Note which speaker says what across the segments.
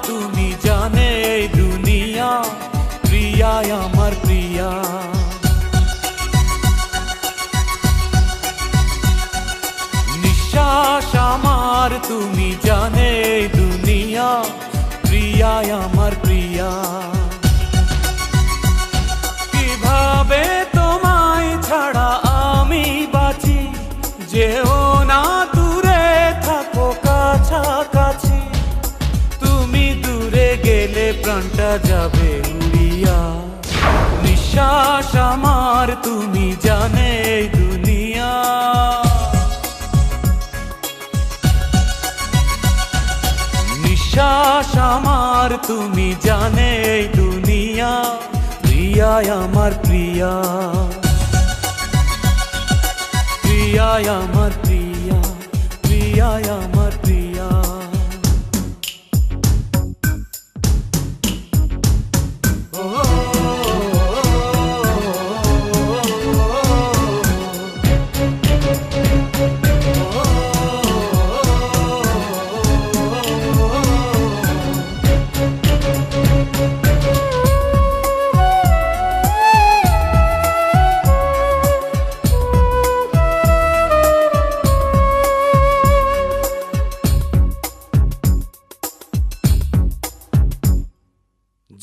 Speaker 1: তুমি জানে এই দুনিয়া, প্রিয়া আমার প্রিয়া। নিঃশ্বাস আমার তুমি জানে এই দুনিয়া, প্রিয়া আমার প্রিয়া। কিভাবে তোমায় ছাড়া আমি বাঁচি, যেও না দূরে থাকো কাছাকাছি। তুমি দূরে গেলে প্রাণটা যাবে উড়িয়া। নিঃশ্বাস আমার তুমি জানে এই দুনিয়া। নিঃশ্বাস আমার তুমি জানে এই দুনিয়া, প্রিয়া আমার প্রিয়া। প্রিয়া আমার প্রিয়া, প্রিয়া আমার প্রিয়া।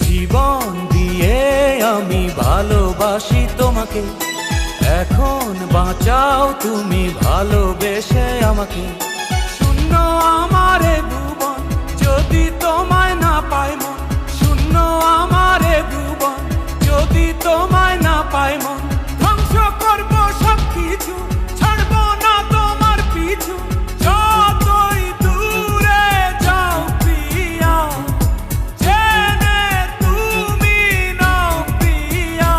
Speaker 1: জীবন দিয়ে আমি ভালোবাসি তোমাকে, এখন বাঁচাও তুমি ভালোবেসে আমাকে। শূন্য আমার ভুবন যদি তোমায় না পাই মন, শূন্য আমার ভুবন যদি তোমায় না পাই মন। ধ্বংস করবো সব কিছু, ছাড়বো না তোমার পিছু। যতই দূরে যাও প্রিয়া, জেনে তুমি নাও প্রিয়া।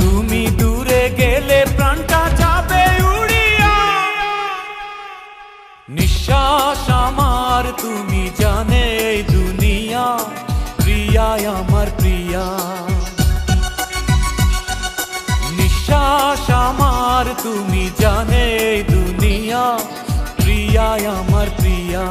Speaker 1: তুমি দূরে গেলে প্রাণটা যাবে উড়িয়া। নিঃশ্বাস আমার তুমি জানে এই দুনিয়া, প্রিয়া আমার প্রিয়া। নিঃশ্বাস আমার তুমি জানে এই দুনিয়া, প্রিয়া আমার প্রিয়া।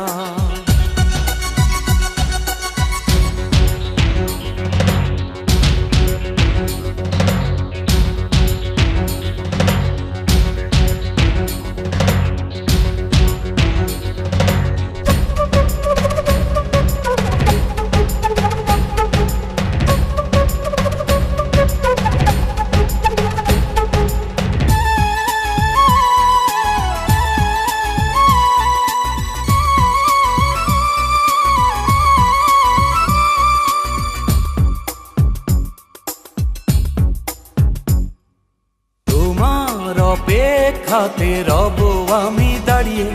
Speaker 1: অপেক্ষাতে রব আমি দাঁড়িয়ে,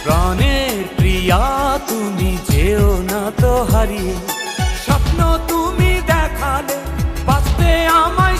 Speaker 1: প্রাণের প্রিয়া তুমি যেও না তো হারিয়ে। স্বপ্ন তুমি দেখালে বাঁচতে আমায়।